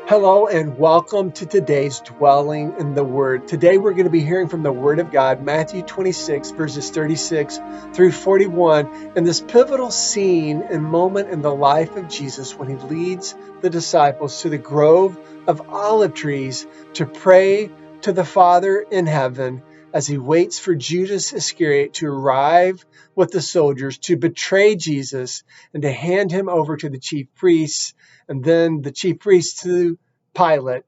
Hello and welcome to today's Dwelling in the Word. Today we're going to be hearing from the Word of God, Matthew 26, verses 36 through 41, in this pivotal scene and moment in the life of Jesus when he leads the disciples to the grove of olive trees to pray to the Father in heaven as he waits for Judas Iscariot to arrive with the soldiers to betray Jesus and to hand him over to the chief priests, and then the chief priests to Pilate,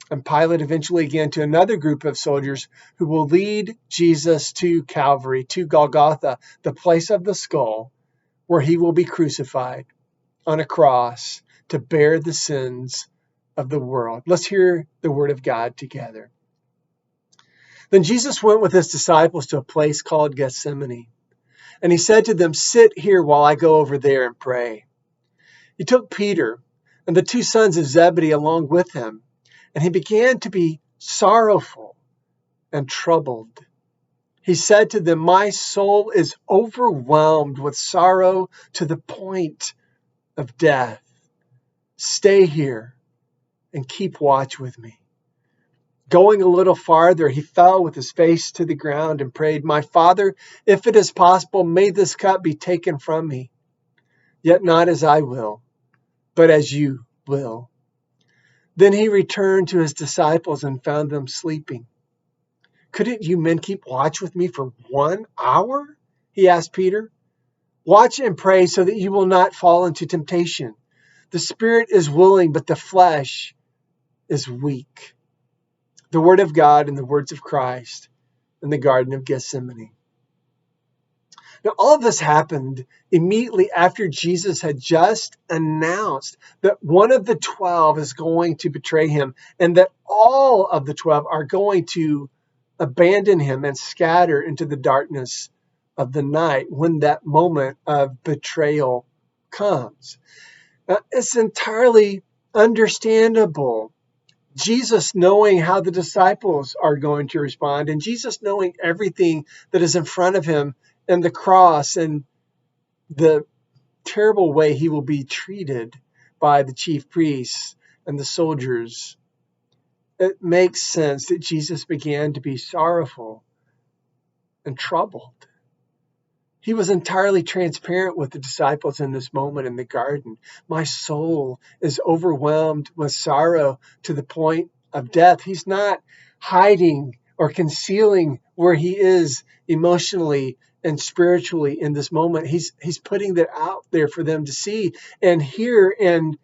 and Pilate eventually again to another group of soldiers who will lead Jesus to Calvary, to Golgotha, the place of the skull, where he will be crucified on a cross to bear the sins of the world. Let's hear the word of God together. Then Jesus went with his disciples to a place called Gethsemane, and he said to them, "Sit here while I go over there and pray." He took Peter and the two sons of Zebedee along with him, and he began to be sorrowful and troubled. He said to them, "My soul is overwhelmed with sorrow to the point of death. Stay here and keep watch with me." Going a little farther, he fell with his face to the ground and prayed, "My Father, if it is possible, may this cup be taken from me. Yet not as I will, but as you will." Then he returned to his disciples and found them sleeping. "Couldn't you men keep watch with me for 1 hour?" he asked Peter. "Watch and pray so that you will not fall into temptation. The spirit is willing, but the flesh is weak." The word of God and the words of Christ in the Garden of Gethsemane. Now, all of this happened immediately after Jesus had just announced that one of the 12 is going to betray him, and that all of the 12 are going to abandon him and scatter into the darkness of the night when that moment of betrayal comes. Now, it's entirely understandable. Jesus knowing how the disciples are going to respond, and Jesus knowing everything that is in front of him and the cross and the terrible way he will be treated by the chief priests and the soldiers, it makes sense that Jesus began to be sorrowful and troubled. He was entirely transparent with the disciples in this moment in the garden. "My soul is overwhelmed with sorrow to the point of death." He's not hiding or concealing where he is emotionally and spiritually in this moment. He's putting that out there for them to see and hear. And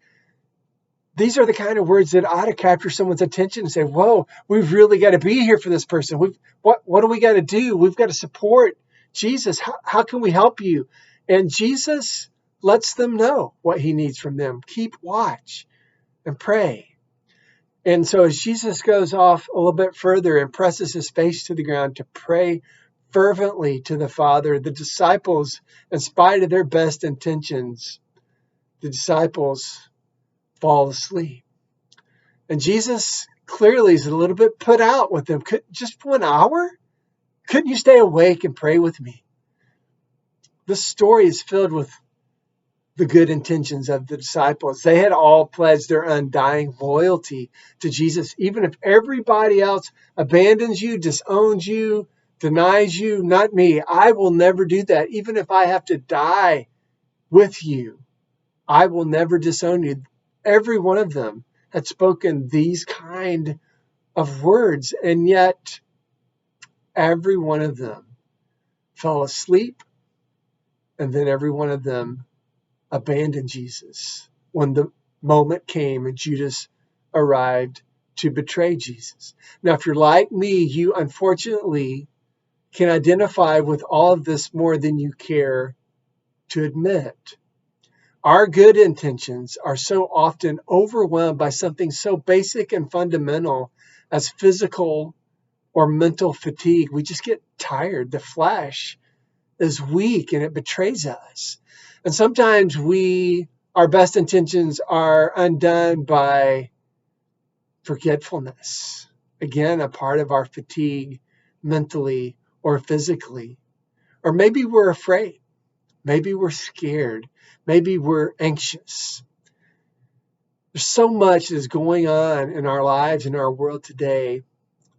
these are the kind of words that ought to capture someone's attention and say, "Whoa, we've really got to be here for this person. What do we got to do? We've got to support Jesus. How can we help you?" And Jesus lets them know what he needs from them. Keep watch and pray. And so as Jesus goes off a little bit further and presses his face to the ground to pray fervently to the Father, the disciples, in spite of their best intentions, the disciples fall asleep. And Jesus clearly is a little bit put out with them. Just 1 hour? Couldn't you stay awake and pray with me? This story is filled with the good intentions of the disciples. They had all pledged their undying loyalty to Jesus. Even if everybody else abandons you, disowns you, denies you, not me, I will never do that. Even if I have to die with you, I will never disown you. Every one of them had spoken these kind of words, and yet every one of them fell asleep, and then every one of them abandoned Jesus when the moment came and Judas arrived to betray Jesus. Now, if you're like me, you unfortunately can identify with all of this more than you care to admit. Our good intentions are so often overwhelmed by something so basic and fundamental as physical or mental fatigue. We just get tired. The flesh is weak and it betrays us. And sometimes our best intentions are undone by forgetfulness. Again, a part of our fatigue mentally or physically. Or maybe we're afraid. Maybe we're scared. Maybe we're anxious. There's so much that is going on in our lives, in our world today,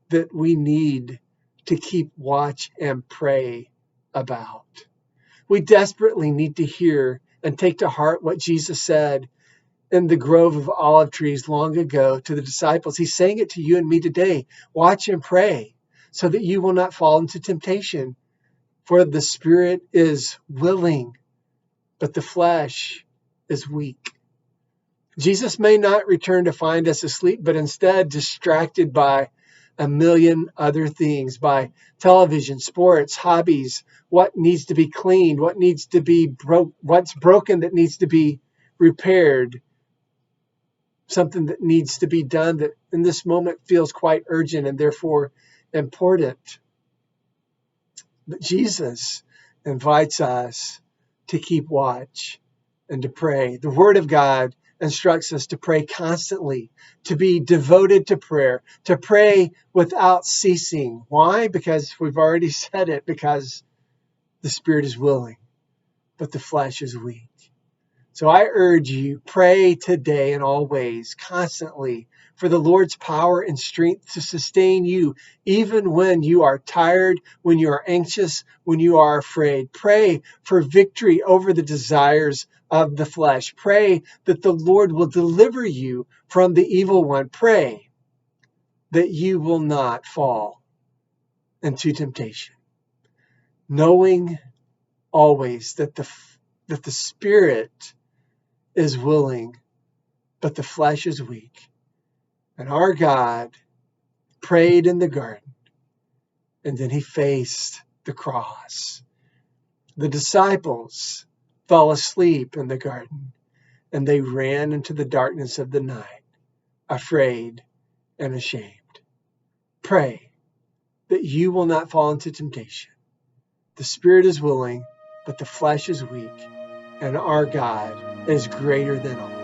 that we need to keep watch and pray about. We desperately need to hear and take to heart what Jesus said in the grove of olive trees long ago to the disciples. He's saying it to you and me today. Watch and pray so that you will not fall into temptation. For the spirit is willing, but the flesh is weak. Jesus may not return to find us asleep, but instead distracted by a million other things, by television, sports, hobbies, what needs to be cleaned, what needs to be what's broken that needs to be repaired, something that needs to be done that in this moment feels quite urgent and therefore important. But Jesus invites us to keep watch and to pray. The Word of God instructs us to pray constantly, to be devoted to prayer, to pray without ceasing. Why? Because we've already said it, because the Spirit is willing, but the flesh is weak. So I urge you, pray today in all ways, constantly, for the Lord's power and strength to sustain you, even when you are tired, when you are anxious, when you are afraid. Pray for victory over the desires of the flesh. Pray that the Lord will deliver you from the evil one. Pray that you will not fall into temptation, knowing always that the Spirit is willing, but the flesh is weak. And our God prayed in the garden, and then he faced the cross. The disciples fell asleep in the garden, and they ran into the darkness of the night, afraid and ashamed. Pray that you will not fall into temptation. The spirit is willing, but the flesh is weak, and our God is greater than all.